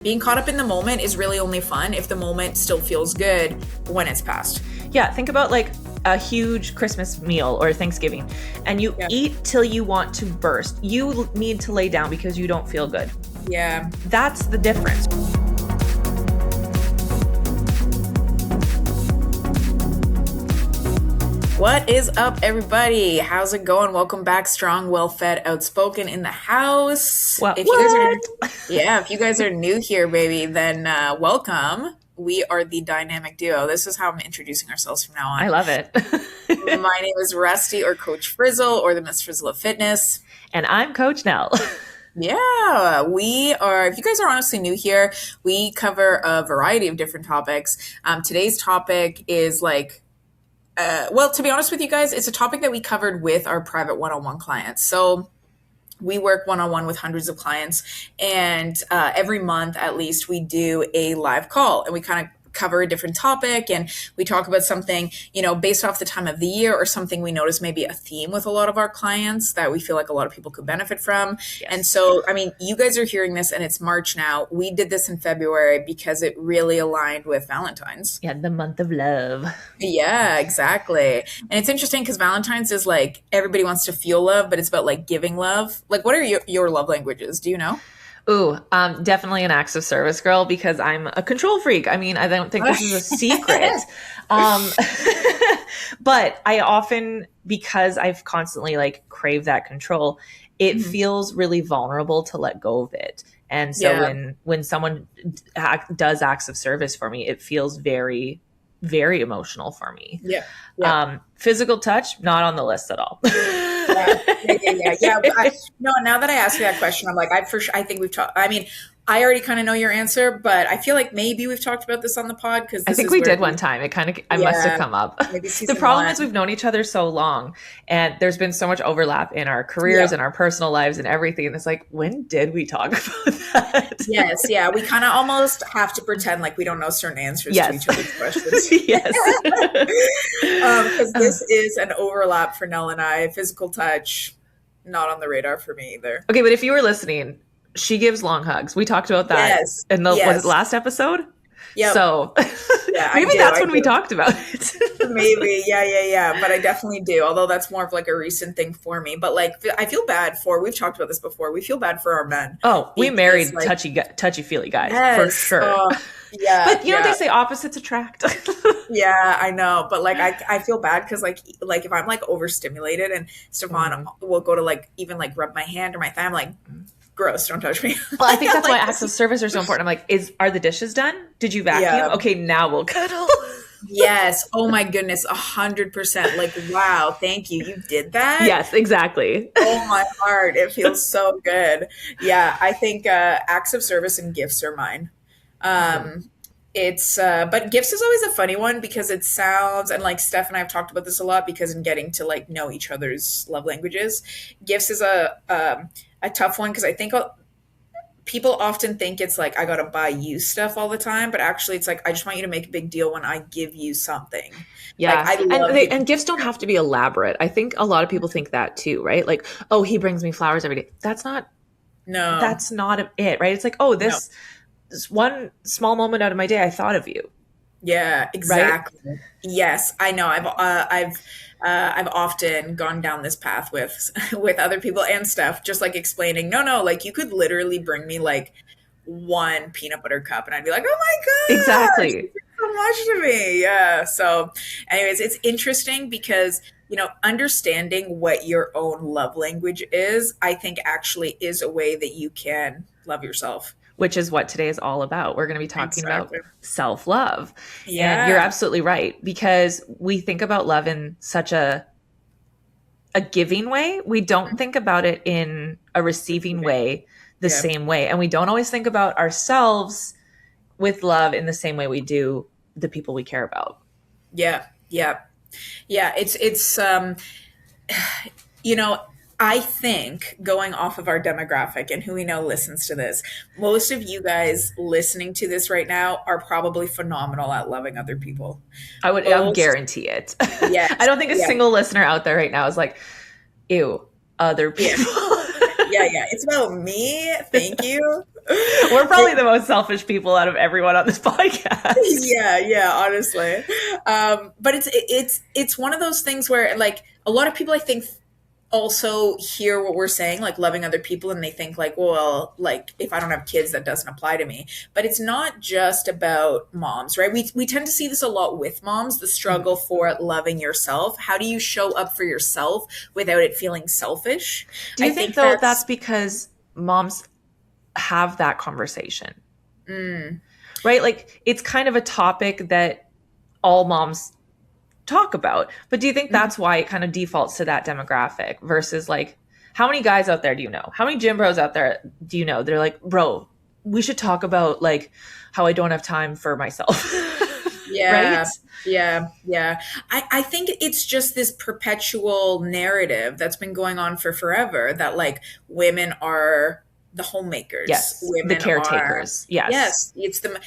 Being caught up in the moment is really only fun if the moment still feels good when it's past. Yeah, think about like a huge Christmas meal or Thanksgiving, and you eat till you want to burst. You need to lay down because you don't feel good. Yeah. That's the difference. What is up, everybody? How's it going? Welcome back, strong, well-fed, outspoken in the house. If you guys are new here, baby, then welcome. We are the dynamic duo. This is how I'm introducing ourselves from now on. I love it. My name is Rusty, or Coach Frizzle, or the Miss Frizzle of Fitness. And I'm Coach Nell. Yeah, we are. If you guys are honestly new here, we cover a variety of different topics. Today's topic is to be honest with you guys, it's a topic that we covered with our private one-on-one clients. So we work one-on-one with hundreds of clients, and every month at least we do a live call, and we kind of cover a different topic, and we talk about something, based off the time of the year, or something we notice maybe a theme with a lot of our clients that we feel like a lot of people could benefit from. Yes. And so, you guys are hearing this and it's March now. We did this in February because it really aligned with Valentine's. Yeah, the month of love. Yeah, exactly. And it's interesting because Valentine's is like, everybody wants to feel love, but it's about like giving love. Like, what are your love languages? Do you know? Ooh, definitely an acts of service girl, because I'm a control freak. I don't think this is a secret. But I often, because I've constantly craved that control, it feels really vulnerable to let go of it. And so when someone does acts of service for me, it feels very, very emotional for me. Yeah. Physical touch, not on the list at all. Yeah. Now that I asked you that question, I'm like, I think we've talked. I already kind of know your answer, but I feel like maybe we've talked about this on the pod, because I think we did one time. It must have come up. The problem is we've known each other so long, and there's been so much overlap in our careers and our personal lives and everything. And it's like, when did we talk about that? Yes. Yeah. We kind of almost have to pretend like we don't know certain answers to each other's questions. Yes. Because this is an overlap for Nell and I. Physical touch, not on the radar for me either. Okay. But if you were listening, she gives long hugs. We talked about that in the was it last episode? Yeah. So maybe that's when we talked about it. Maybe. Yeah. But I definitely do. Although that's more of like a recent thing for me. But I feel bad we've talked about this before. We feel bad for our men. Oh, we married touchy-feely guys for sure. Yeah. But you know, they say opposites attract. Yeah, I know. But I feel bad because if I'm overstimulated and Stefan will go to even rub my hand or my thigh, I'm like, gross, don't touch me. Well, I think that's why acts of service are so important. I'm like, are the dishes done? Did you vacuum? Yeah. Okay, now we'll cuddle. Yes. Oh my goodness. 100%. Wow. Thank you. You did that? Yes, exactly. Oh my heart. It feels so good. Yeah. I think acts of service and gifts are mine. But gifts is always a funny one because it sounds, and Steph and I have talked about this a lot, because in getting to know each other's love languages, gifts is a tough one, because I think people often think it's I gotta buy you stuff all the time, but actually it's I just want you to make a big deal when I give you something. Yeah. And gifts don't have to be elaborate. I think a lot of people think that too, right? Oh, he brings me flowers every day. That's not it, right? It's this one small moment out of my day, I thought of you. Yeah, exactly. Right? Yes, I know. I've often gone down this path with other people and stuff, just explaining, no, you could literally bring me one peanut butter cup, and I'd be like, oh my God, exactly, so much to me. Yeah. So anyways, it's interesting because, understanding what your own love language is, I think actually is a way that you can love yourself. Which is what today is all about. We're going to be talking about self-love. Yeah. And you're absolutely right, because we think about love in such a giving way. We don't think about it in a receiving way the same way. And we don't always think about ourselves with love in the same way we do the people we care about. Yeah. It's I think, going off of our demographic and who we know listens to this, most of you guys listening to this right now are probably phenomenal at loving other people. I would guarantee it. Yes. I don't think a single listener out there right now is like, ew, other people. yeah. It's about me. Thank you. We're probably the most selfish people out of everyone on this podcast. Yeah, honestly. But it's one of those things where like a lot of people I think also hear what we're saying, like loving other people, and they think like, well, like if I don't have kids, that doesn't apply to me. But it's not just about moms, right? We tend to see this a lot with moms, the struggle for loving yourself. How do you show up for yourself without it feeling selfish? Do I you think think though that's that's because moms have that conversation? mm, Right? Like it's kind of a topic that all moms talk about. But do you think mhm. that's why it kind of defaults to that demographic versus like how many guys out there do you know? How many gym bros out there do you know? They're like, bro, we should talk about like how I don't have time for myself. Right? Yeah, yeah. I think it's just this perpetual narrative that's been going on for forever that like women are the homemakers. Yes. The Women are, caretakers. Yes. yes, it's the,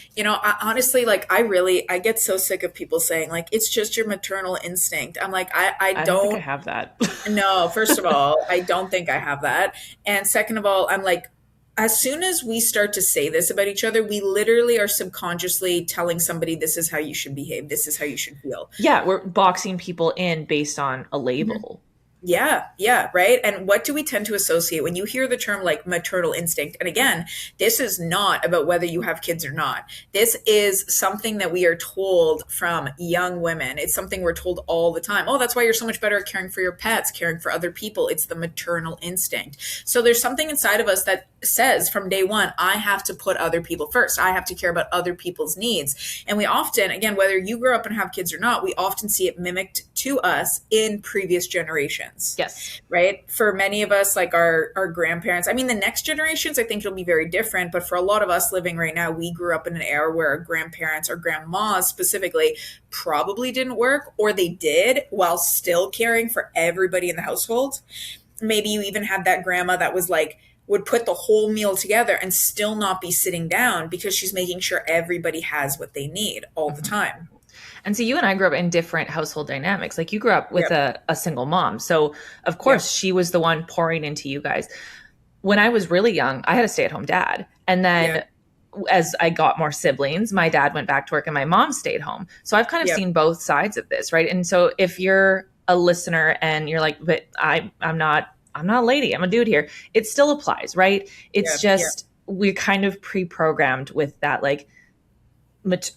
honestly, like I get so sick of people saying like, it's just your maternal instinct. I'm like, I I don't think I don't, have that. no, first of all, I don't think I have that. And second of all, I'm like, as soon as we start to say this about each other, we literally are subconsciously telling somebody this is how you should behave, this is how you should feel. Yeah, we're boxing people in based on a label. Yeah, right. And what do we tend to associate when you hear the term like maternal instinct? And again, this is not about whether you have kids or not. This is something that we are told from young women. It's something we're told all the time. Oh, that's why you're so much better at caring for your pets, caring for other people. It's the maternal instinct. So there's something inside of us that says from day one, I have to put other people first. I have to care about other people's needs. And we often, again, whether you grow up and have kids or not, we often see it mimicked to us in previous generations, Yes. right? For many of us, like our grandparents, I mean, the next generations, I think it'll be very different. But for a lot of us living right now, we grew up in an era where our grandparents or grandmas specifically probably didn't work, or they did while still caring for everybody in the household. Maybe you even had that grandma that was like, would put the whole meal together and still not be sitting down because she's making sure everybody has what they need all the Mhm. time. And so you and I grew up in different household dynamics. Like you grew up with Yep. a single mom. So of course Yep. she was the one pouring into you guys. When I was really young, I had a stay-at-home dad. And Yeah. then as I got more siblings, my dad went back to work and my mom stayed home. So I've kind of Yep. seen both sides of this, right? And so if you're a listener and you're like, but I'm not a lady, I'm a dude here, it still applies, right? It's Yep. Yep. just we're kind of pre-programmed with that like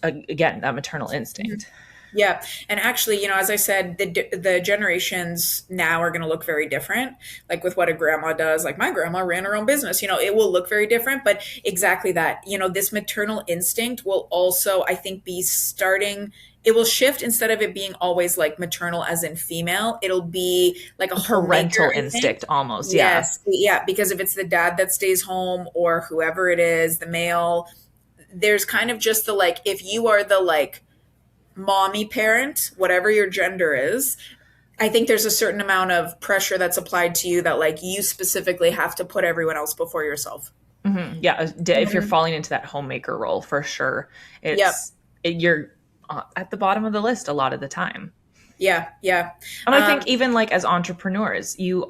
again, that maternal instinct. Yeah, and actually, as I said, the generations now are going to look very different. Like with what a grandma does, like my grandma ran her own business. It will look very different, but exactly that. This maternal instinct will also, I think, be starting. It will shift instead of it being always like maternal as in female. It'll be like a Parental homemaker, I think. instinct almost, yeah. Yes, yeah, because if it's the dad that stays home or whoever it is, the male, there's kind of just the like, if you are the like mommy parent, whatever your gender is, I think there's a certain amount of pressure that's applied to you that like you specifically have to put everyone else before yourself. Yeah, if you're Mhm. falling into that homemaker role, for sure, Yep. you're at the bottom of the list a lot of the time. Yeah. And I Um, think even like as entrepreneurs, you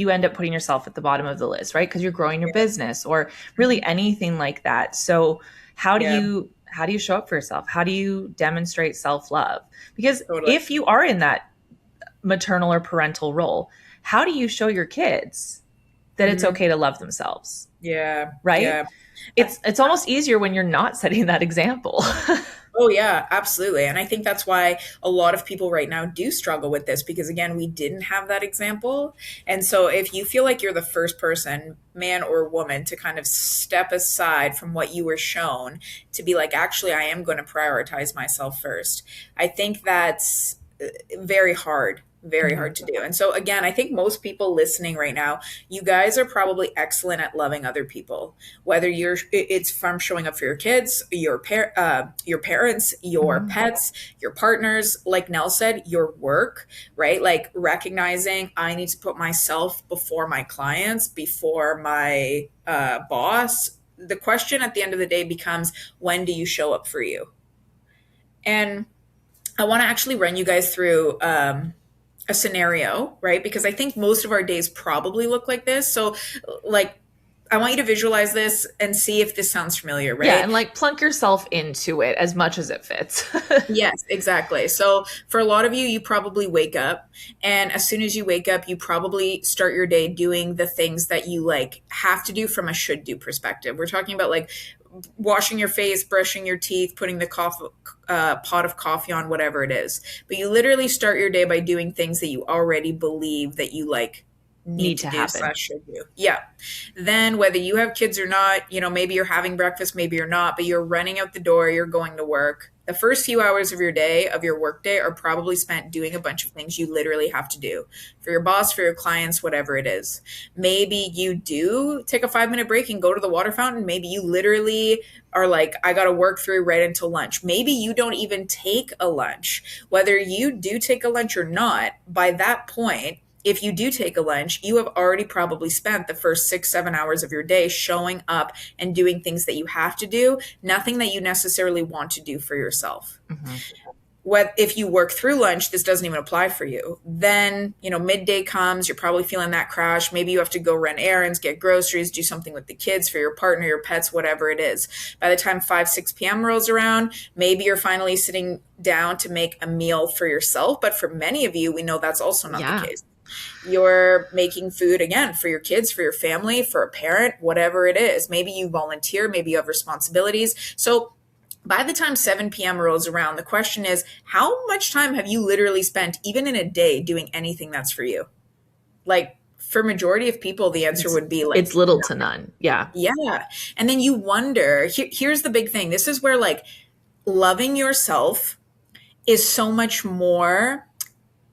end up putting yourself at the bottom of the list, right? Because you're growing your yeah. business or really Mhm. anything like that. So how do Yeah. you show up for yourself? How do you demonstrate self-love? Because Totally. if you are in that maternal or parental role, how do you show your kids that it's Mhm. okay to love themselves? Yeah. Right? Yeah. It's almost easier when you're not setting that example. Oh yeah, absolutely. And I think that's why a lot of people right now do struggle with this because again, we didn't have that example. And so if you feel like you're the first person, man or woman, to kind of step aside from what you were shown to be like, actually, I am going to prioritize myself first. I think that's very Mhm. hard to do. And so again, I think most people listening right now, you guys are probably excellent at loving other people, whether it's from showing up for your kids, your parents, your Mhm. pets, your partners, like Nell said, your work, right? Like recognizing I need to put myself before my clients, before my boss. The question at the end of the day becomes, when do you show up for you? And I want to actually run you guys through a scenario, right? Because I think most of our days probably look like this. So, like, I want you to visualize this and see if this sounds familiar, Yeah, right? and like plunk yourself into it as much as it fits. Yes, exactly. So for a lot of you, you probably wake up, and as soon as you wake up, you probably start your day doing the things that you like have to do from a should do perspective. We're talking about like washing your face, brushing your teeth, putting the pot of coffee on, whatever it is. But you literally start your day by doing things that you already believe that you like need Need to to do happen. slash should do. Yeah. Then whether you have kids or not, maybe you're having breakfast, maybe you're not, but you're running out the door, you're going to work. The first few hours of your day, of your work day, are probably spent doing a bunch of things you literally have to do for your boss, for your clients, whatever it is. Maybe you do take a 5 minute break and go to the water fountain. Maybe you literally are like, I got to work through right until lunch. Maybe you don't even take a lunch. Whether you do take a lunch or not, by that point, if you do take a lunch, you have already probably spent the first 6, 7 hours of your day showing up and doing things that you have to do, nothing that you necessarily want to do for yourself. Mm-hmm. What if you work through lunch, this doesn't even apply for you. Then, midday comes, you're probably feeling that crash. Maybe you have to go run errands, get groceries, do something with the kids, for your partner, your pets, whatever it is. By the time 5, 6 p.m. rolls around, maybe you're finally sitting down to make a meal for yourself. But for many of you, we know that's also not the Yeah. case. You're making food again for your kids, for your family, for a parent, whatever it is. Maybe you volunteer, maybe you have responsibilities. So by the time 7 p.m. rolls around, the question is, how much time have you literally spent, even in a day, doing anything that's for you? Like, for majority of people, the answer It's would be like, it's little to none. Yeah. yeah. And then you wonder, here's the big thing. This is where like loving yourself is so much more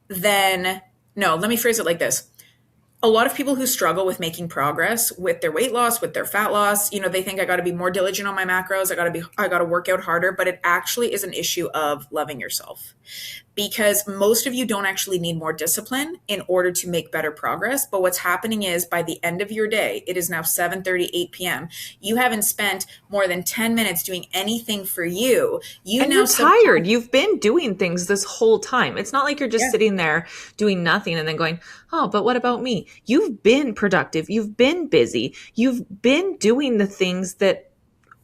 than, no, let me phrase it like this. A lot of people who struggle with making progress with their weight loss, with their fat loss, they think I got to be more diligent on my macros. I got to work out harder, but it actually is an issue of loving yourself, because most of you don't actually need more discipline in order to make better progress. But what's happening is, by the end of your day, it is now 7:30, 8 p.m. You haven't spent more than 10 minutes doing anything for you. You And now you're subconsciously, tired. You've been doing things this whole time. It's not like you're just yeah, sitting there doing nothing and then going, oh, but what about me? You've been productive. You've been busy. You've been doing the things that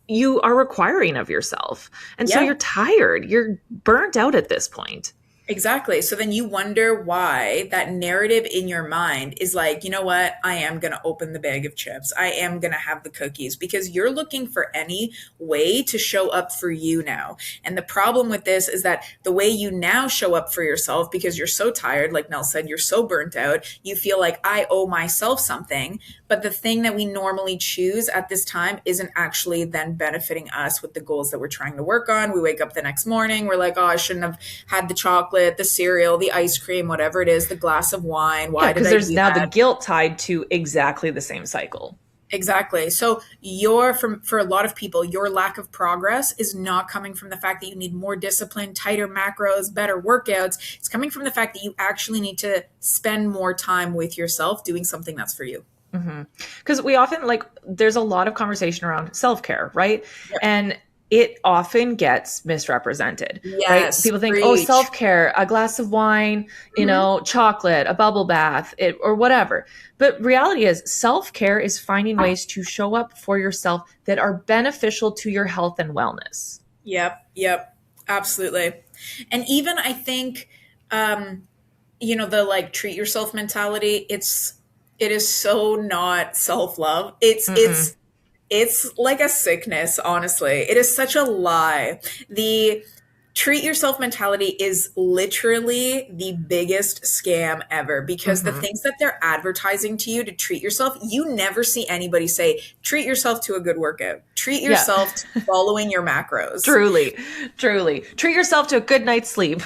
you are requiring of yourself. And so yeah. you're tired. You're burnt out at this point. Exactly. So then you wonder why that narrative in your mind is like, you know what? I am going to open the bag of chips. I am going to have the cookies, because you're looking for any way to show up for you now. And the problem with this is that the way you now show up for yourself, because you're so tired, like Nell said, you're so burnt out, you feel like I owe myself something. But the thing that we normally choose at this time isn't actually then benefiting us with the goals that we're trying to work on. We wake up the next morning, we're like, oh, I shouldn't have had the chocolate, the cereal, the ice cream, whatever it is, the glass of wine. Yeah, Why did because I there's do now the that? guilt tied to exactly the same cycle. Exactly. So for a lot of people, your lack of progress is not coming from the fact that you need more discipline, tighter macros, better workouts. It's coming from the fact that you actually need to spend more time with yourself doing something that's for you. Because we often there's a lot of conversation around self-care, right? Yep. And it often gets misrepresented, right? Yes. People think, oh, Preach. self-care, a glass of wine, Mhm. chocolate, a bubble bath, or whatever. But reality is, self-care is finding ways to show up for yourself that are beneficial to your health and wellness. Yep. Yep. Absolutely. And even I think, um, the like treat yourself mentality, it is so not self-love. Mm-mm. It's like a sickness, honestly. It is such a lie. The treat yourself mentality is literally the biggest scam ever, because the Mm-hmm. things that they're advertising to you to treat yourself, you never see anybody say, treat yourself to a good workout, treat Yeah, yourself to following your macros. truly, truly. Treat yourself to a good night's sleep.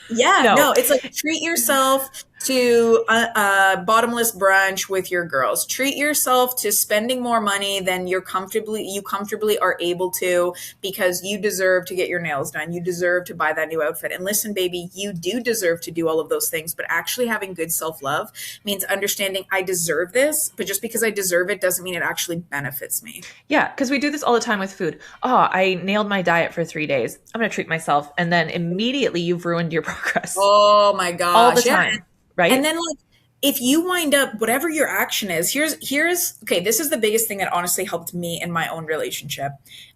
Yeah, No. no, it's like treat yourself to a bottomless brunch with your girls. Treat yourself to spending more money than you comfortably are able to, because you deserve to get your nails done. You deserve to buy that new outfit. And listen, baby, you do deserve to do all of those things, but actually having good self-love means understanding I deserve this, but just because I deserve it doesn't mean it actually benefits me. Yeah, because we do this all the time with food. Oh, I nailed my diet for 3 days. I'm going to treat myself. And then immediately you've ruined your progress Oh my all the gosh. Yeah. time. And right? then like if you wind up whatever your action is, here's okay, this is the biggest thing that honestly helped me in my own relationship.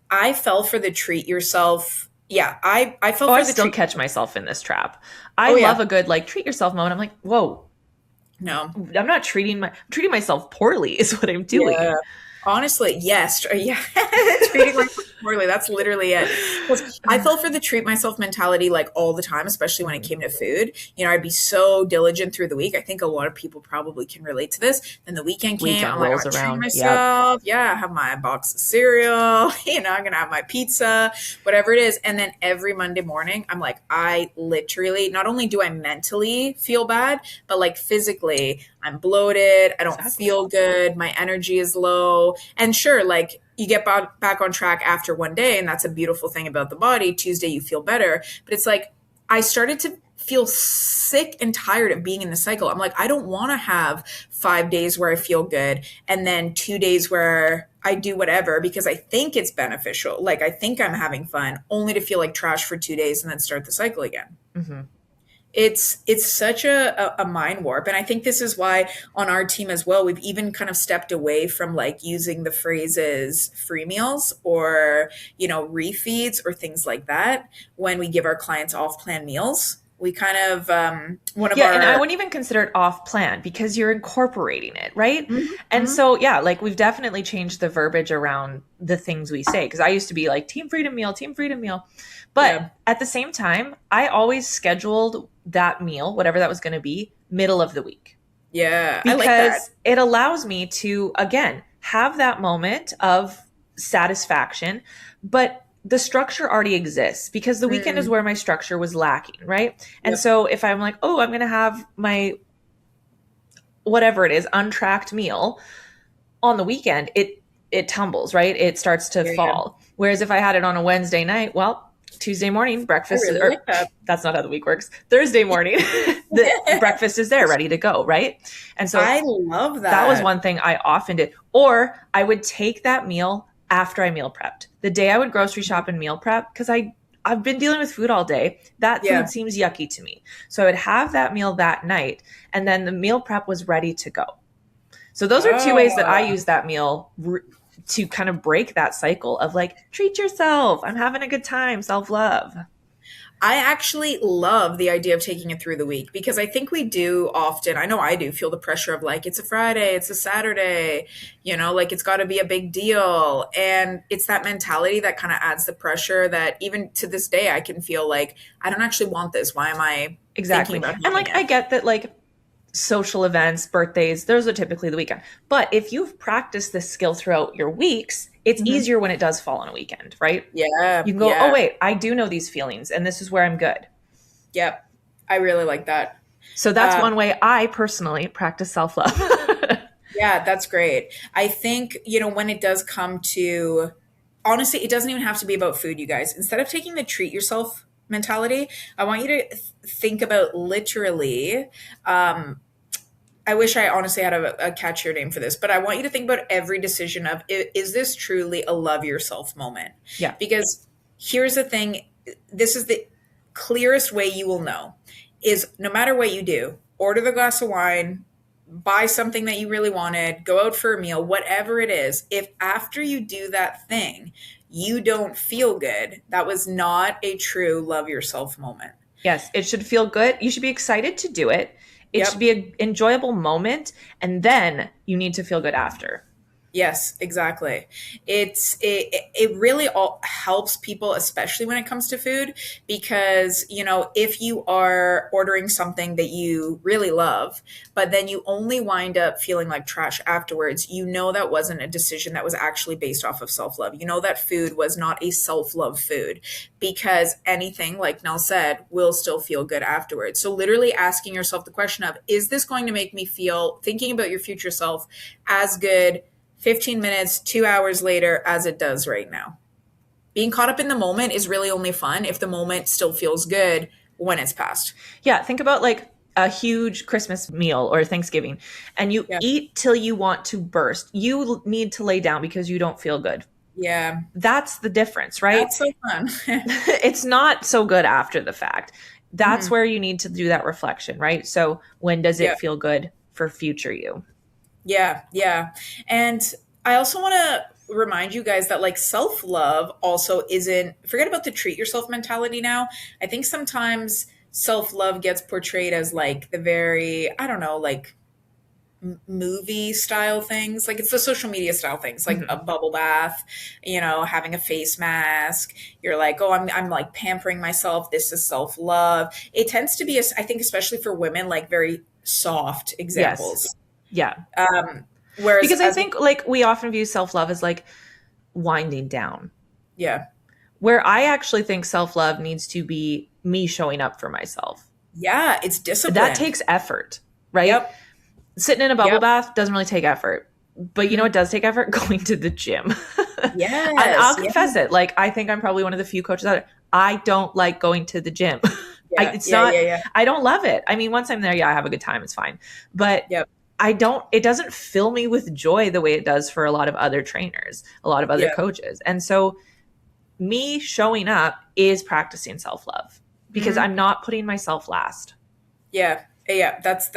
I fell for the treat yourself. Yeah, I fell Oh, I for the still treat. catch myself in this trap. I Oh yeah. love a good like treat yourself moment. I'm like, whoa, No. I'm not treating myself poorly is what I'm Yeah. doing. Honestly, yes. Yeah. Treating myself poorly. That's literally it. 'Cause I fell for the treat myself mentality like all the time, especially when it Mhm. came to food. You know, I'd be so diligent through the week. I think a lot of people probably can relate to this. Then the weekend came. Weekend I'm like, I'm rolls gonna treat around. Yep. myself. Yeah, I have my box of cereal. I'm gonna have my pizza, whatever it is. And then every Monday morning, I'm like, I literally not only do I mentally feel bad, but like physically, I'm bloated. I don't Exactly. feel good. My energy is low. And sure, like you get back on track after one day, and that's a beautiful thing about the body. Tuesday, you feel better. But it's like I started to feel sick and tired of being in the cycle. I'm like, I don't want to have 5 days where I feel good and then 2 days where I do whatever because I think it's beneficial. Like I think I'm having fun, only to feel like trash for 2 days and then start the cycle again. Hmm. It's such a mind warp, and I think this is why on our team as well we've even kind of stepped away from like using the phrases free meals or refeeds or things like that when we give our clients off plan meals. We kind of one of Yeah, and I our wouldn't even consider it off plan because you're incorporating it, right? Mhm, And mhm. so, yeah, like we've definitely changed the verbiage around the things we say because I used to be like team freedom meal, team freedom meal. But Yeah, at the same time, I always scheduled that meal, whatever that was going to be, middle of the week yeah, I like that. because it allows me to, again, have that moment of satisfaction, but the structure already exists because the weekend is Mm, where my structure was lacking, right? And yep, so if I'm like, oh, I'm going to have my whatever it is, untracked meal on the weekend, it tumbles, right? It starts to yeah, yeah. fall. Whereas if I had it on a Wednesday night, well, Tuesday morning I breakfast is, really like or that. that's not how the week works. Thursday morning, the breakfast is there ready to go, right? And so I love that was that. one thing I often did. Or I would take that meal after I meal prepped. The day I would grocery shop and meal prep, because I've been dealing with food all day. That Yeah. food seems yucky to me. So I would have that meal that night, and then the meal prep was ready to go. So those are two ways that I Oh. use that meal to kind of break that cycle of like, treat yourself. I'm having a good time, self love. I actually love the idea of taking it through the week because I think we do often, I know I do, feel the pressure of like, it's a Friday, it's a Saturday, like it's got to be a big deal. And it's that mentality that kind of adds the pressure that even to this day, I can feel like, I don't actually want this. Why am I thinking Exactly. about And having like, I it? get that, like, social events, birthdays, those are typically the weekend. But if you've practiced this skill throughout your weeks, it's Hmm. easier when it does fall on a weekend, right? Yeah. You can go, oh, Yeah. wait, I do know these feelings and this is where I'm good. Yep. I really like that. So that's Um, one way I personally practice self love. Yeah, that's great. I think, when it does come to, honestly, it doesn't even have to be about food, you guys. Instead of taking the treat yourself mentality, I want you to think about literally, um, I wish I honestly had a catchier name for this, but I want you to think about every decision of is this truly a love yourself moment? Yeah. Because here's the thing, this is the clearest way you will know is no matter what you do, order the glass of wine, buy something that you really wanted, go out for a meal, whatever it is, if after you do that thing, you don't feel good, that was not a true love yourself moment. Yes, it should feel good. You should be excited to do it. It should Yep. be an enjoyable moment. And then you need to feel good after. Yes, exactly. It really all helps people, especially when it comes to food, because if you are ordering something that you really love, but then you only wind up feeling like trash afterwards, that wasn't a decision that was actually based off of self love. That food was not a self love food because anything, like Nell said, will still feel good afterwards. So literally asking yourself the question of, is this going to make me feel thinking about your future self as good 15 minutes, 2 hours later, as it does right now? Being caught up in the moment is really only fun if the moment still feels good when it's past. Yeah, think about like a huge Christmas meal or Thanksgiving, and you Yeah. eat till you want to burst. You need to lay down because you don't feel good. Yeah. That's the difference, right? That's so fun. It's not so good after the fact. That's Hmm. where you need to do that reflection, right? So when does Yeah. it feel good for future you? Yeah, yeah. And I also want to remind you guys that like self love also isn't, forget about the treat yourself mentality now. I think sometimes self love gets portrayed as like the very, I don't know, like movie style things. Like it's the social media style things, like a Mhm. bubble bath, having a face mask. You're like, oh, I'm like pampering myself. This is self love. It tends to be, I think, especially for women, like very soft Yes. examples. Yeah. Um, whereas Because I as think like we often view self love as like winding down, yeah, where I actually think self love needs to be me showing up for myself. yeah, it's That disciplined. takes effort, right? Yep, Sitting in a bubble yep. bath doesn't really take effort. But you know Hmm. what does take effort? Going to the gym. And Yes, I'll yeah, confess it. Like, I think I'm probably one of the few coaches out there. I don't like going to the gym. yeah, It's yeah, not, yeah, yeah, I don't love it. I mean, once I'm there, yeah, I have a good time. It's fine. But yep, it doesn't fill me with joy the way it does for a lot of other trainers, a lot of other yeah. coaches. And so, me showing up is practicing self love because Hmm. I'm not putting myself last. Yeah, yeah. That's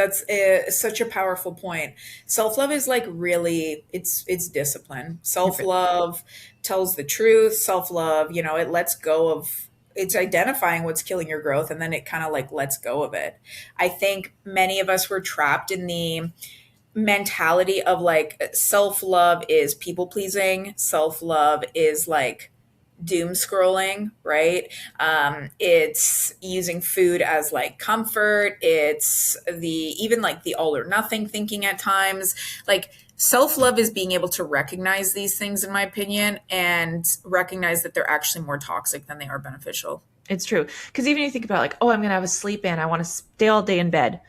such a powerful point. Self love is like really, it's discipline. It Self really, love tells the truth. Self love, it lets go of. It's identifying what's killing your growth, and then it kind of like lets go of it. I think many of us were trapped in the mentality of like self love is people pleasing, self love is like doom scrolling, right? It's using food as like comfort. It's the even like the all or nothing thinking at times. Like self love is being able to recognize these things, in my opinion, and recognize that they're actually more toxic than they are beneficial. it's true. Because even if you think about like, oh, I'm going to have a sleep in, I want to stay all day in bed.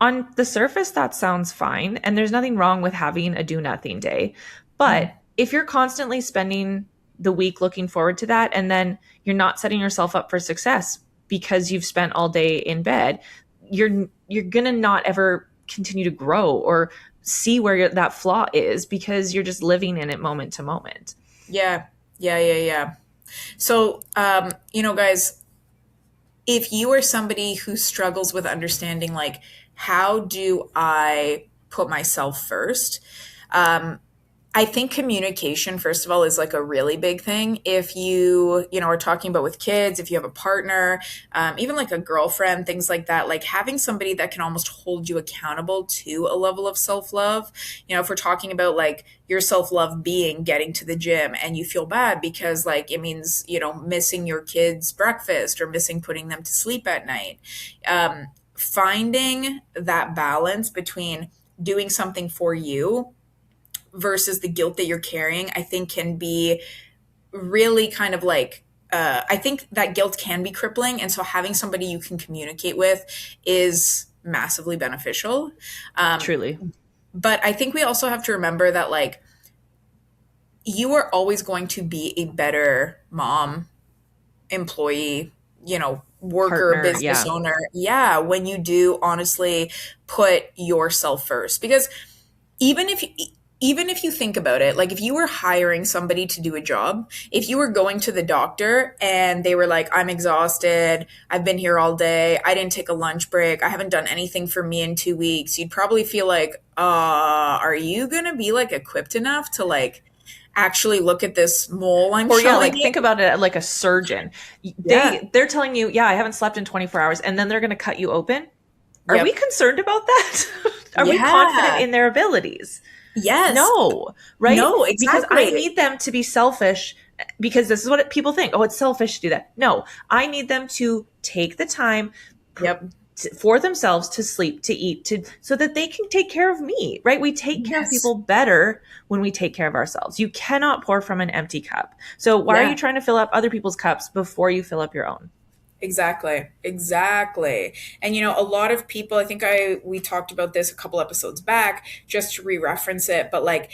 On the surface, that sounds fine. And there's nothing wrong with having a do nothing day. But Mhm. if you're constantly spending the week looking forward to that, and then you're not setting yourself up for success because you've spent all day in bed, you're gonna not ever continue to grow or see where that flaw is because you're just living in it moment to moment. Yeah, yeah, yeah, yeah. So, guys, if you are somebody who struggles with understanding, like, how do I put myself first? Um, I think communication, first of all, is like a really big thing. If are talking about with kids, if you have a partner, even like a girlfriend, things like that, like having somebody that can almost hold you accountable to a level of self love. If we're talking about like your self love being getting to the gym and you feel bad because like it means, missing your kids' breakfast or missing putting them to sleep at night. Finding that balance between doing something for you versus the guilt that you're carrying, I think can be really kind of like, I think that guilt can be crippling. And so having somebody you can communicate with is massively beneficial. Um, Truly. but I think we also have to remember that, like, you are always going to be a better mom, employee, worker, Partner, business yeah. owner. Yeah, when you do honestly put yourself first. Because even if even if you think about it, like if you were hiring somebody to do a job, if you were going to the doctor and they were like, I'm exhausted, I've been here all day, I didn't take a lunch break, I haven't done anything for me in 2 weeks, you'd probably feel like, are you gonna be like equipped enough to like actually look at this mole I'm Or yeah, showing like you? think about it like a surgeon. Yeah. They're telling you, yeah, I haven't slept in 24 hours, and then they're going to cut you open. Are we Yep. concerned about that? Are we confident Yeah. in their abilities? Yes. No, right? No, Because I exactly. need them to be selfish because this is what people think. Oh, it's selfish to do that. No, I need them to take the time Yep. for themselves to sleep, to eat, to so that they can take care of me, right? We take care of Yes. people better when we take care of ourselves. You cannot pour from an empty cup. So why are Yeah. you trying to fill up other people's cups before you fill up your own? Exactly. Exactly. And a lot of people, I think we talked about this a couple episodes back just to re-reference it, but like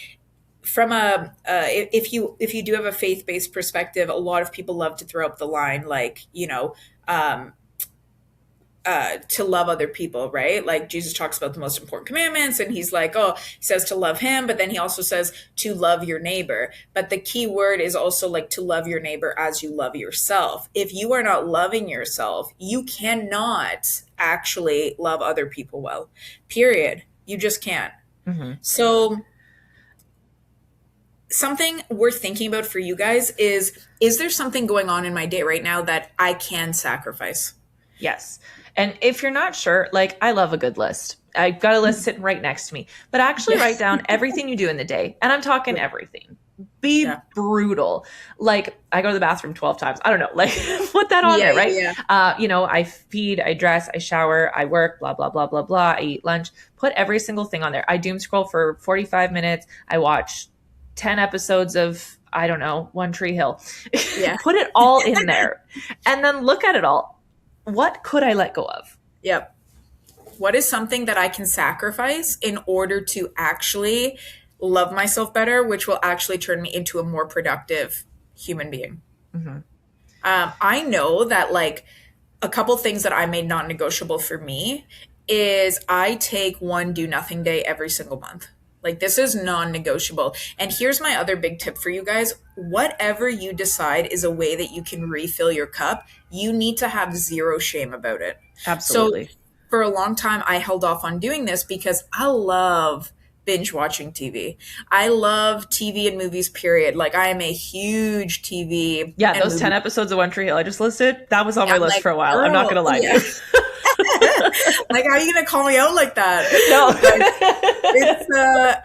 from a if you do have a faith-based perspective, a lot of people love to throw up the line like, um to love other people, right? Like Jesus talks about the most important commandments, and he's like, oh, he says to love him, but then he also says to love your neighbor. But the key word is also like to love your neighbor as you love yourself. If you are not loving yourself, you cannot actually love other people well, period. You just can't. Mm-hmm. So, something worth thinking about for you guys is there something going on in my day right now that I can sacrifice? Yes. And if you're not sure, like I love a good list. I've got a list sitting right next to me, but actually Yeah. write down everything you do in the day. And I'm talking Yeah. everything. Be Yeah. brutal. Like I go to the bathroom 12 times. I don't know. Like put that on Yeah. there, right? Yeah. I feed, I dress, I shower, I work, blah, blah, blah, blah, blah. I eat lunch. Put every single thing on there. I doom scroll for 45 minutes. I watch 10 episodes of, I don't know, One Tree Hill. Yeah. Put it all in there. And then look at it all. What could I let go of? Yep. What is something that I can sacrifice in order to actually love myself better, which will actually turn me into a more productive human being? Mm-hmm. I know that like a couple things that I made non negotiable for me is I take one do nothing day every single month. Like this is non negotiable. And here's my other big tip for you guys. Whatever you decide is a way that you can refill your cup, you need to have zero shame about it. So Absolutely. for a long time, I held off on doing this because I love binge watching TV. I love TV and movies, period. Like I am a huge TV Yeah, and those 10 movie. episodes of One Tree Hill I just listed, that was on my I'm list like, for a while. I'm not going girl, to lie to yeah. you. Like, how are you gonna call me out like that? No. But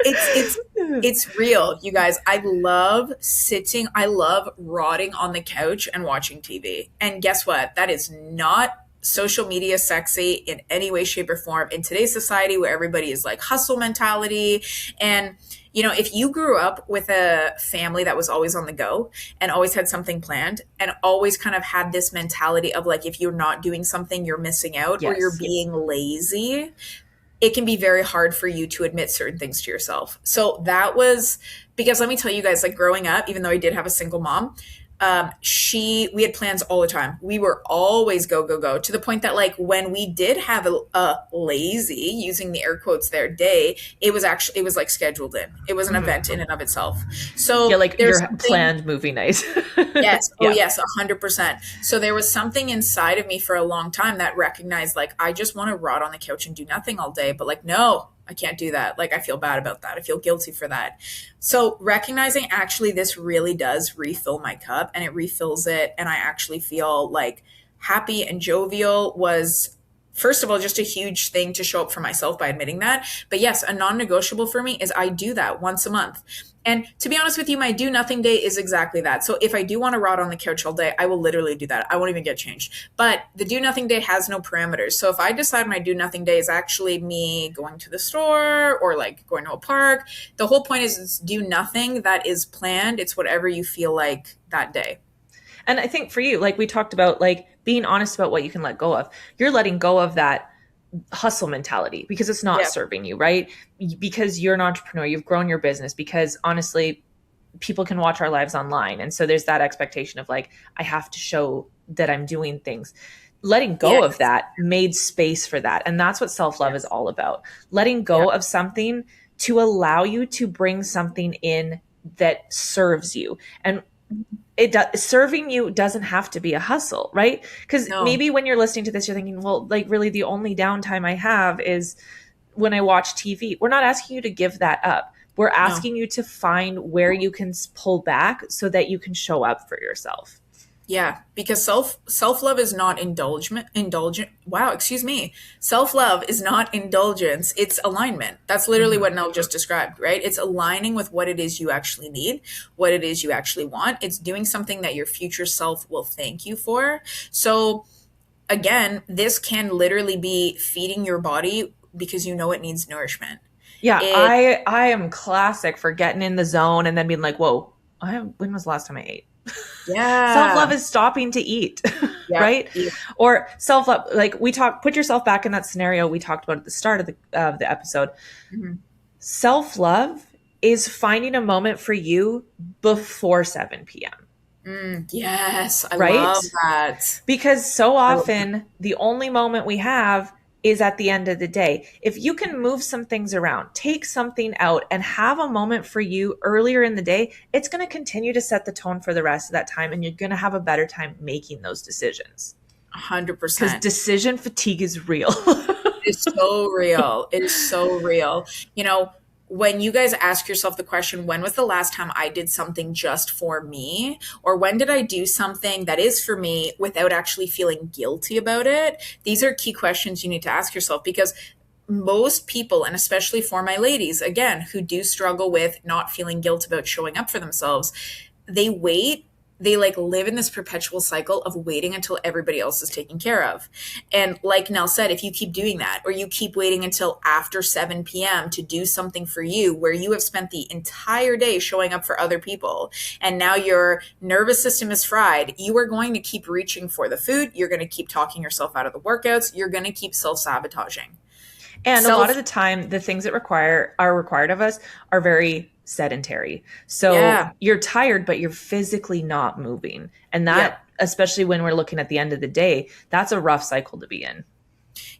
it's real, you guys. I love sitting. I love rotting on the couch and watching TV. And guess what? That is not social media sexy in any way, shape, or form in today's society where everybody is like hustle mentality. And if you grew up with a family that was always on the go and always had something planned and always kind of had this mentality of like, if you're not doing something, you're missing out or you're Yes. being lazy, it can be very hard for you to admit certain things to yourself. So that was because let me tell you guys, like growing up, even though I did have a single mom, we had plans all the time. We were always go, go, go to the point that like when we did have a lazy, using the air quotes there, day, it was like scheduled in. It was an Mm-hmm. event in and of itself. Yeah, So like there's your something. planned movie night. Yes. Oh, Yeah. yes, 100%. So there was something inside of me for a long time that recognized, like, I just want to rot on the couch and do nothing all day. But, like, no, I can't do that. Like, I feel bad about that. I feel guilty for that. So recognizing actually this really does refill my cup and it refills it. And I actually feel like happy and jovial was, first of all, just a huge thing to show up for myself by admitting that. But yes, a non negotiable for me is I do that once a month. And to be honest with you, my do nothing day is exactly that. So if I do want to rot on the couch all day, I will literally do that. I won't even get changed. But the do nothing day has no parameters. So if I decide my do nothing day is actually me going to the store or like going to a park, the whole point is it's do nothing that is planned. It's whatever you feel like that day. And I think for you, like we talked about, like being honest about what you can let go of. You're letting go of that hustle mentality because it's not Yeah. serving you, right? Because you're an entrepreneur, you've grown your business, because honestly, people can watch our lives online. And so there's that expectation of like, I have to show that I'm doing things. Letting go of Yes. that made space for that. And that's what self-love is Yes. all about. Letting Yeah. go of something to allow you to bring something in that serves you. And serving you doesn't have to be a hustle, right? Because No. maybe when you're listening to this, you're thinking, well, like really the only downtime I have is when I watch TV. We're not asking you to give that up. We're No. asking you to find where you can pull back so that you can show up for yourself. Yeah, because self-love is not indulgent. Wow, excuse me. Self-love is not indulgence, it's alignment. That's literally Mm-hmm. what Nell just described, right? It's aligning with what it is you actually need, what it is you actually want. It's doing something that your future self will thank you for. So again, this can literally be feeding your body because you know it needs nourishment. Yeah, It I am classic for getting in the zone and then being like, whoa, when was the last time I ate? Self-love Yeah. is stopping to eat, Yeah. right? Or self-love, like put yourself back in that scenario we talked about at the start of the episode. Mhm. Self-love is finding a moment for you before 7 p.m. Yes, I right? love that. Because so I love that. often the only moment we have is at the end of the day. If you can move some things around, take something out, and have a moment for you earlier in the day, it's going to continue to set the tone for the rest of that time. And you're going to have a better time making those decisions, because 100%. decision fatigue is real. Is so real. It is so real. You know, when you guys ask yourself the question, when was the last time I did something just for me? Or when did I do something that is for me without actually feeling guilty about it? These are key questions you need to ask yourself, because most people, and especially for my ladies, again, who do struggle with not feeling guilt about showing up for themselves, they wait, they like live in this perpetual cycle of waiting until everybody else is taken care of. And like Nell said, if you keep doing that, or you keep waiting until after 7 p.m. to do something for you, where you have spent the entire day showing up for other people, and now your nervous system is fried, you are going to keep reaching for the food. You're going to keep talking yourself out of the workouts. You're going to keep self sabotaging. And a lot of Self, the time, the things that are required of us are very sedentary. So yeah, you're tired, but you're physically not moving. And yep. that, especially when we're looking at the end of the day, that's a rough cycle to be in.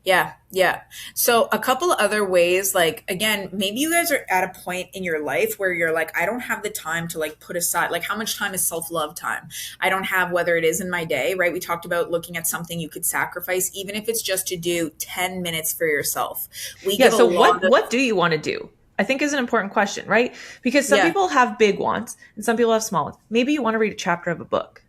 Yeah, yeah. So a couple of other ways, like again, maybe you guys are at a point in your life where you're like, I don't have the time to like put aside, like how much time is self-love time? I don't have, whether it is in my day, right? We talked about looking at something you could sacrifice, even if it's just to do 10 minutes for yourself. We Yeah. give a So lot of, what do you want to do? I think is an important question, right? Because some yeah, people have big wants and some people have small ones. Maybe you want to read a chapter of a book,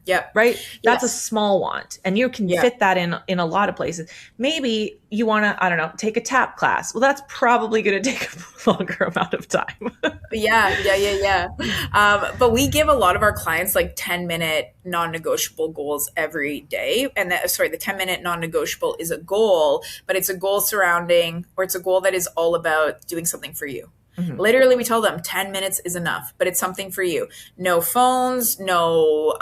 yeah, right? yeah, That's a small want, and you can yeah. fit that in a lot of places. Maybe you want to, I don't know, take a tap class. Well, that's probably going to take a longer amount of time. Yeah, yeah, yeah, yeah. But we give a lot of our clients like 10-minute non-negotiable goals every day. And that, sorry, the 10-minute non-negotiable is a goal, but it's a goal surrounding, or it's a goal that is all about doing something for you. Mhm. Literally, we tell them 10 minutes is enough, but it's something for you. No phones, no,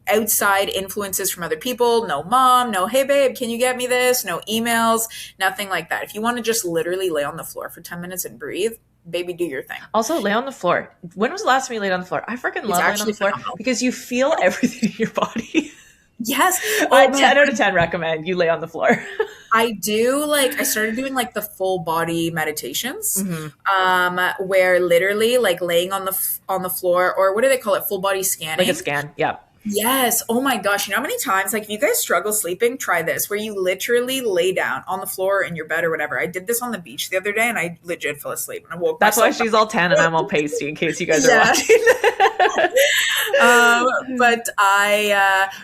outside influences from other people, no mom, no, hey, babe, can you get me this? No emails, nothing like that. If you want to just literally lay on the floor for 10 minutes and breathe, baby, do your thing. Also, lay on the floor. When was the last time you laid on the floor? I freaking It's love laying on actually the floor phenomenal. because you feel everything in your body. Yes. I Oh man, 10 out of 10 recommend you lay on the floor. I do like I started doing like the full body meditations, Hmm. where literally like laying on on the floor, or what do they call it? Full body Like a scanning. scan. Yeah. Yes. Oh my gosh. You know how many times, like, if you guys struggle sleeping, try this, where you literally lay down on the floor in your bed or whatever. I did this on the beach the other day and I legit fell asleep and I woke That's why myself she's up. all 10 and I'm all pasty in case you guys are Yeah. watching. But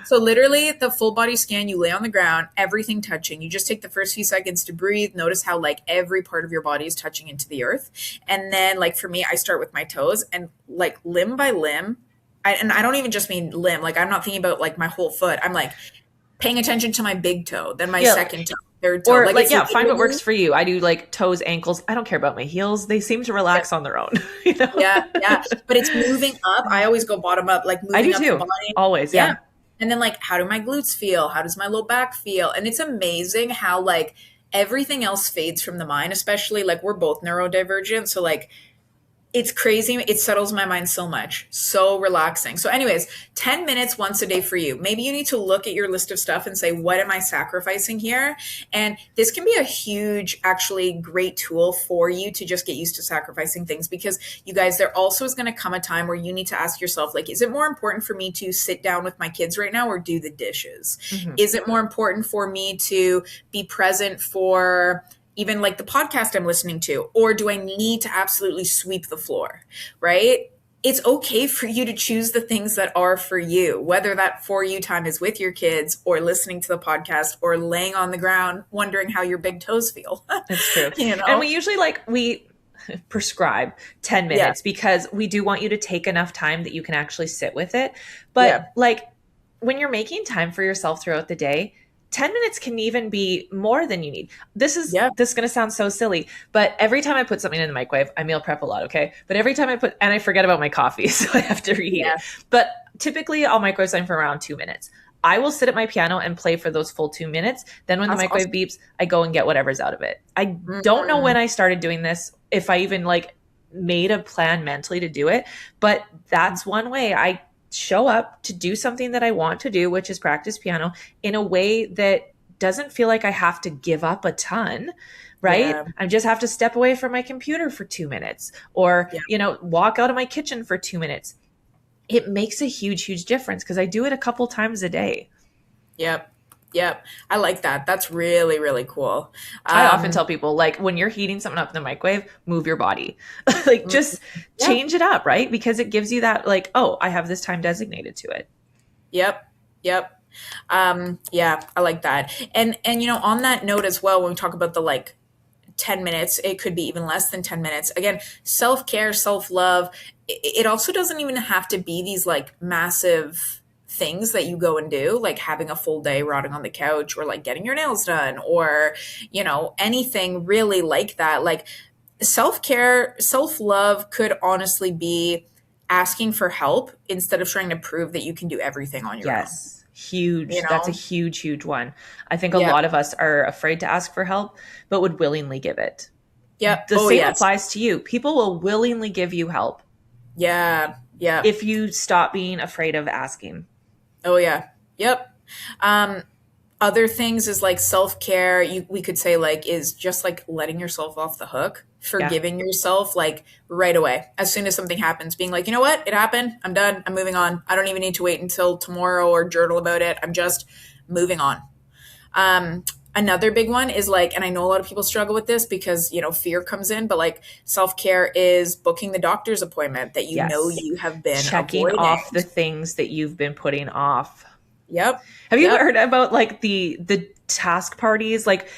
so literally the full body scan, you lay on the ground, everything touching. You just take the first few seconds to breathe. Notice how like every part of your body is touching into the earth. And then like for me, I start with my toes and like limb by limb. And I don't even just mean limb. Like I'm not thinking about like my whole foot. I'm like paying attention to my big toe, then my Yeah. second toe, third toe. Or Like like, it's yeah, find what literally, works for you. I do like toes, ankles. I don't care about my heels. They seem to yeah, relax on their own, you know? yeah, yeah. But it's moving up. I always go bottom up, like I do moving up the too. body. Always. Yeah. Yeah. And then like, how do my glutes feel? How does my low back feel? And it's amazing how like everything else fades from the mind, especially like we're both neurodivergent. So like it's crazy. It settles my mind so much. So relaxing. So, anyways, 10 minutes once a day for you. Maybe you need to look at your list of stuff and say, what am I sacrificing here? And this can be a huge, actually great tool for you to just get used to sacrificing things, because you guys, there also is going to come a time where you need to ask yourself, like, is it more important for me to sit down with my kids right now or do the dishes? Hmm. Is it more important for me to be present for even like the podcast I'm listening to, or do I need to absolutely sweep the floor, right? It's okay for you to choose the things that are for you, whether that for you time is with your kids or listening to the podcast or laying on the ground wondering how your big toes feel. It's true. you And know? we usually we prescribe 10 Yeah. minutes because we do want you to take enough time that you can actually sit with it. But Yeah. like when you're making time for yourself throughout the day, 10 minutes can even be more than you need. Yeah. This is going to sound so silly, but every time I put something in the microwave, I meal prep a lot, okay? But every time and I forget about my coffee, so I have to reheat it. Yeah. But typically I'll microwave something for around 2 minutes. I will sit at my piano and play for those full 2 minutes. Then when the That's microwave awesome. beeps, I go and get whatever's out of it. I don't know Mhm. when I started doing this, if I even like made a plan mentally to do it, but that's one way. show up to do something that I want to do, which is practice piano, in a way that doesn't feel like I have to give up a ton, right? Yeah. I just have to step away from my computer for 2 minutes or, Yeah. walk out of my kitchen for 2 minutes. It makes a huge, huge difference because I do it a couple times a day. Yep. Yep. I like that. That's really, really cool. I often Um, tell people, like, when you're heating something up in the microwave, move your body. Like, mm, just yeah. change it up, right? Because it gives you that, like, oh, I have this time designated to it. Yep. Yep. Yeah, I like that. And on that note as well, when we talk about the like 10 minutes, it could be even less than 10 minutes. Again, self-care, self-love, it also doesn't even have to be these like massive things that you go and do, like having a full day rotting on the couch or like getting your nails done or, anything really like that. Like self-care, self-love could honestly be asking for help instead of trying to prove that you can do everything on your own. Yes. You Huge. That's a know? huge, huge one. I think a Yeah. lot of us are afraid to ask for help, but would willingly give it. Yeah. The Oh, same yes. applies to you. People will willingly give you help Yeah. Yeah. if you stop being afraid of asking. Oh, yeah. Yep. Um, Other things is like self-care, we could say like is just like letting yourself off the hook, Yeah. forgiving yourself like right away. As soon as something happens, being like, you know what? It happened. I'm done. I'm moving on. I don't even need to wait until tomorrow or journal about it. I'm just moving on. Um, Another big one is like, and I know a lot of people struggle with this because, fear comes in, but like self-care is booking the doctor's appointment that Yes. you have been Checking avoiding. off the things that you've been putting off. Yep. Have you Yep. heard about like the task parties, like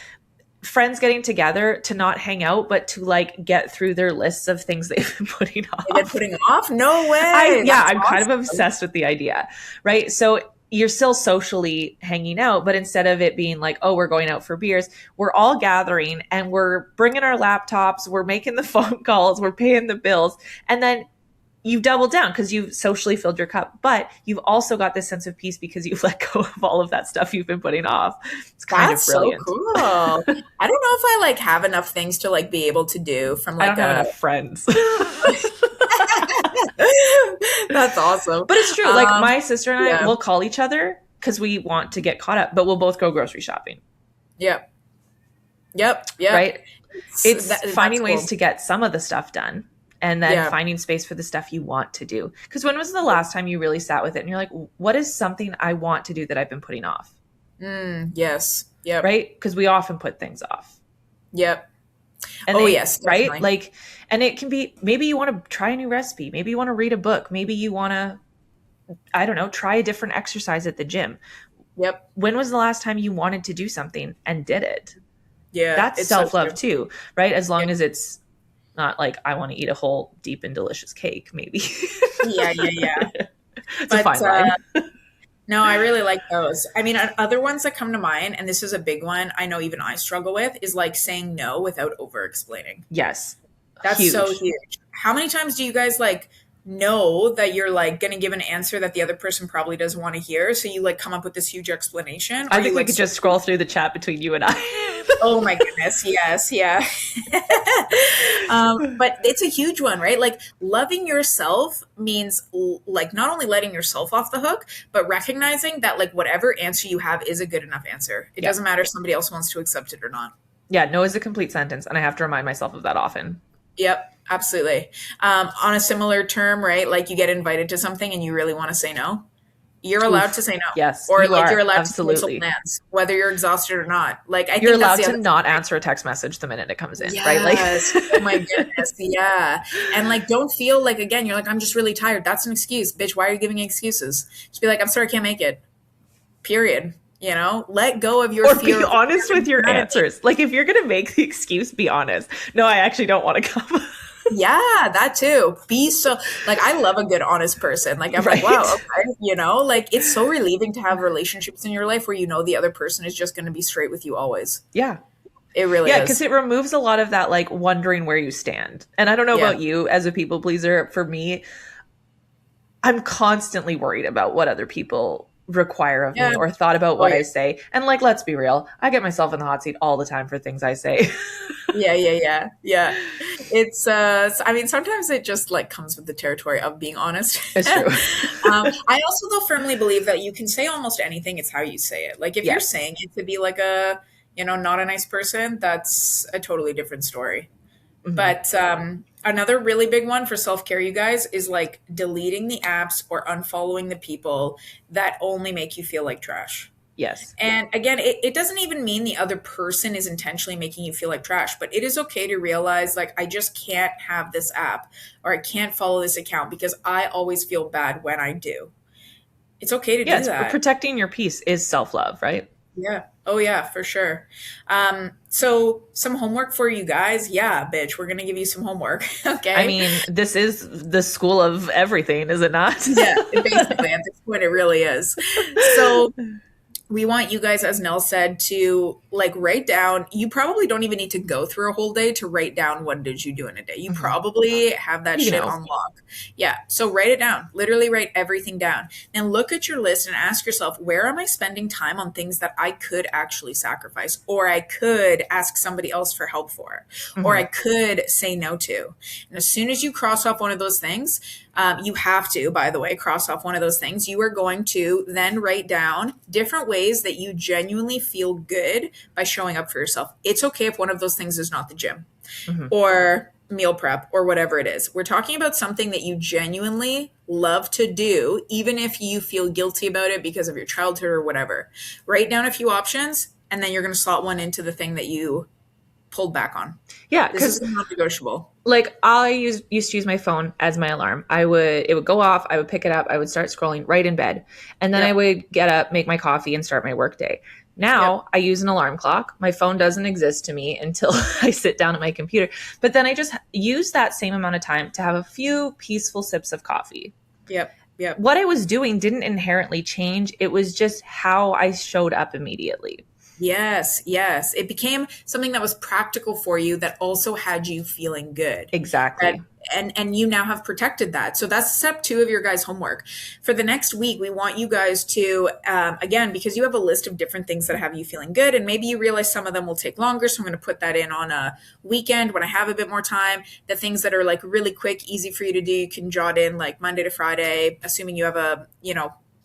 friends getting together to not hang out, but to like get through their lists of things they've been putting They've been off? putting off? No I way. yeah, That's I'm kind of awesome. obsessed with the idea, right? So you're still socially hanging out, but instead of it being like, oh, we're going out for beers, we're all gathering and we're bringing our laptops, we're making the phone calls, we're paying the bills, and then you've doubled down because you've socially filled your cup, but you've also got this sense of peace because you've let go of all of that stuff you've been putting off. It's kind of That's so brilliant. cool. I don't know if I like have enough things to like be able to do from I like don't have a enough friends. That's awesome. But it's true. Like my sister and I Yeah. will call each other because we want to get caught up, but we'll both go grocery shopping. Yep. Yep. Yep. Right? It's That's finding ways cool. to get some of the stuff done and then Yeah. finding space for the stuff you want to do. Because when was the last time you really sat with it and you're like, what is something I want to do that I've been putting off? Yes. Yep. Right? Because we often put things off. Yep. And Oh, they, yes, right? definitely. Like, and it can be maybe you want to try a new recipe. Maybe you want to read a book. Maybe you want to, I don't know, try a different exercise at the gym. Yep. When was the last time you wanted to do something and did it? Yeah. That's It's so self love true. too, right? As Yeah. long as it's not like I want to eat a whole deep and delicious cake, maybe. Yeah. Yeah. Yeah. It's a But fine line. no, I really like those. I mean, other ones that come to mind, and this is a big one I know even I struggle with, is like saying no without over explaining. Yes. That's so Huge. huge. How many times do you guys like know that you're like going to give an answer that the other person probably doesn't want to hear? So you like come up with this huge explanation, or I you think we like, could just scroll through the chat between you and I. oh my goodness, yes, yeah. But it's a huge one, right? Like loving yourself means like not only letting yourself off the hook, but recognizing that like whatever answer you have is a good enough answer. It Yeah. doesn't matter if somebody else wants to accept it or not. Yeah, no is a complete sentence. And I have to remind myself of that often. Yep, absolutely. On a similar term, right? Like you get invited to something and you really want to say no. You're allowed to Oof. say no. Yes, Or you like you're are. allowed to cancel Absolutely. plans, whether you're exhausted or not. Like I You're think that's allowed the to other not answer a text message the minute it comes in, right? Like, Yes. Oh my goodness. Yeah. And like, don't feel like, again, you're like, I'm just really tired. That's an excuse. Bitch, why are you giving excuses? Just be like, I'm sorry, I can't make it. Period. Let go of your or fear be of honest with your humanity. answers. Like, if you're going to make the excuse, be honest. No, I actually don't want to come. Yeah, that too. Be so, like, I love a good, honest person. Like, I'm like, wow, Right? okay. Like, it's so relieving to have relationships in your life where the other person is just going to be straight with you always. Yeah. It really Yeah, because is. it removes a lot of that, like, wondering where you stand. And I don't know Yeah. about you as a people pleaser. For me, I'm constantly worried about what other people require of Yeah. me or thought about Oh, what yeah. I say. And like, let's be real, I get myself in the hot seat all the time for things I say. Yeah. Yeah. Yeah. Yeah. I mean, sometimes it just like comes with the territory of being honest. It's true. I also though firmly believe that you can say almost anything. It's how you say it. Like if you're Yes. saying it to be like a, not a nice person, that's a totally different story. Hmm. But another really big one for self care, you guys, is like deleting the apps or unfollowing the people that only make you feel like trash. Yes. And again, it doesn't even mean the other person is intentionally making you feel like trash, but it is okay to realize, like, I just can't have this app or I can't follow this account because I always feel bad when I do. It's okay to Yeah, do it's that. protecting your peace is self-love, right? Yeah. Oh, yeah, for sure. So, some homework for you guys. Yeah, bitch, we're going to give you some homework. I Okay. mean, this is the school of everything, is it not? Yeah, basically, at this point, it really is. So, we want you guys, as Nell said, to like write down. You probably don't even need to go through a whole day to write down what did you do in a day. You Hmm. probably have that You shit know. on lock. Yeah. So write it down. Literally write everything down. And look at your list and ask yourself, where am I spending time on things that I could actually sacrifice, or I could ask somebody else for help for, or Hmm. I could say no to. And as soon as you cross off one of those things, you have to, by the way, cross off one of those things. You are going to then write down different ways that you genuinely feel good by showing up for yourself. It's okay if one of those things is not the gym Hmm. or meal prep or whatever it is. We're talking about something that you genuinely love to do, even if you feel guilty about it because of your childhood or whatever. Write down a few options, and then you're going to slot one into the thing that you pulled back on. Yeah, This is because non negotiable. like used to use my phone as my alarm. It would go off, I would pick it up, I would start scrolling right in bed. And then I Yep. would get up, make my coffee and start my workday. Yep. Now I use an alarm clock. My phone doesn't exist to me until I sit down at my computer. But then I just use that same amount of time to have a few peaceful sips of coffee. Yep. Yep. What I was doing didn't inherently change. It was just how I showed up immediately. Yes, yes. It became something that was practical for you that also had you feeling good. That, Exactly. and you now have protected that. So that's step two of your guys' homework. For the next week, we want you guys to, again, because you have a list of different things that have you feeling good, and maybe you realize some of them will take longer. So I'm going to put that in on a weekend when I have a bit more time. The things that are like really quick, easy for you to do, you can jot in like Monday to Friday, assuming you have a,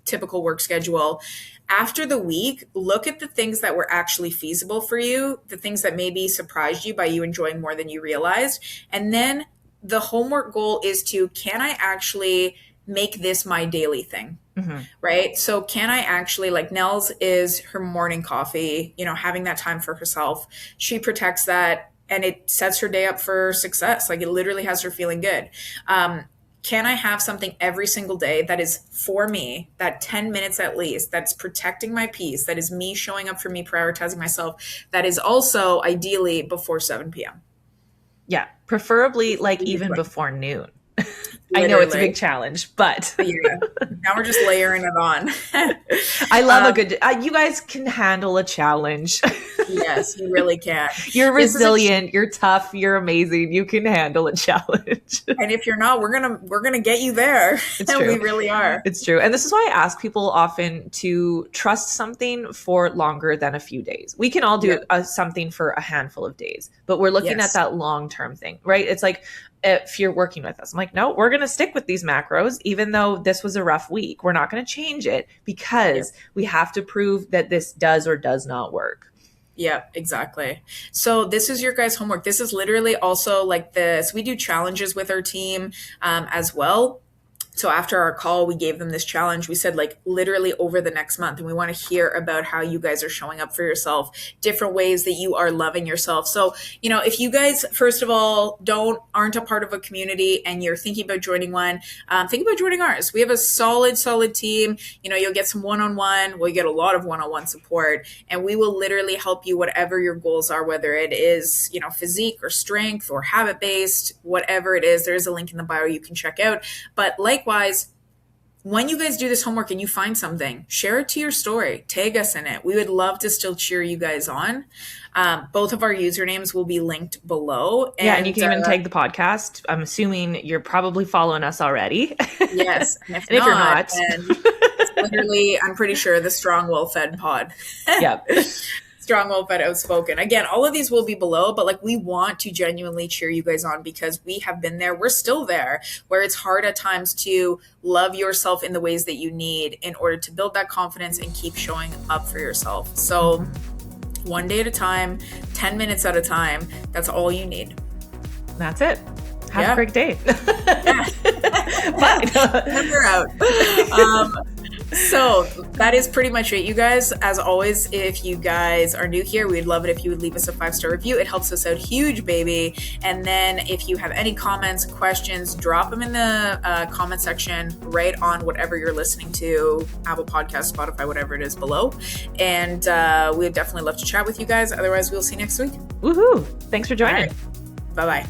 typical work schedule. After the week, look at the things that were actually feasible for you, the things that maybe surprised you by you enjoying more than you realized. And then the homework goal is to, can I actually make this my daily thing? Hmm. Right. So can I actually, like Nels is her morning coffee, having that time for herself. She protects that and it sets her day up for success. Like it literally has her feeling good. Can I have something every single day that is for me, that 10 minutes at least, that's protecting my peace, that is me showing up for me, prioritizing myself, that is also ideally before 7 p.m.? Yeah, preferably What like are you even doing? before noon. I know it's a Literally. big challenge, but Yeah. Now we're just layering it on. I love a um, good. You guys can handle a challenge. yes, you really can. You're This is a resilient. You're tough. You're amazing. You can handle a challenge. And if you're not, we're gonna get you there. It's true. We really are. It's true. And this is why I ask people often to trust something for longer than a few days. We can all do Yep. something for a handful of days, but we're looking at Yes. that long term thing, right? It's like if you're working with us, I'm like, no, we're going to stick with these macros, even though this was a rough week. We're not going to change it Yep. because we have to prove that this does or does not work. Yeah, exactly. So this is your guys' homework. This is literally also like this. We do challenges with our team as well. So after our call, we gave them this challenge. We said like literally over the next month, and we want to hear about how you guys are showing up for yourself, different ways that you are loving yourself. So, if you guys, first of all, aren't a part of a community and you're thinking about joining one, think about joining ours. We have a solid team. You'll get some one-on-one. We'll get a lot of one-on-one support, and we will literally help you whatever your goals are, whether it is, physique or strength or habit-based, whatever it is. There is a link in the bio you can check out. But likewise, when you guys do this homework and you find something, share it to your story. Tag us in it. We would love to still cheer you guys on. Both of our usernames will be linked below. Yeah, and you can even tag the podcast. I'm assuming you're probably following us already. Yes. And And if you're not, then it's literally, I'm pretty sure, the Strong Well Fed Pod. yep. strong-willed but outspoken. Again, all of these will be below, but like we want to genuinely cheer you guys on because we have been there. We're still there where it's hard at times to love yourself in the ways that you need in order to build that confidence and keep showing up for yourself. So one day at a time, 10 minutes at a time, that's all you need. That's it. Have a great day. Bye. We're out. So that is pretty much it, you guys. As always, if you guys are new here, we'd love it if you would leave us a 5-star review. It helps us out huge, baby. And then if you have any comments, questions, drop them in the comment section right on whatever you're listening to, Apple Podcast, Spotify, whatever it is below. And we'd definitely love to chat with you guys. Otherwise, we'll see you next week. Woohoo. Thanks for joining. Bye-bye.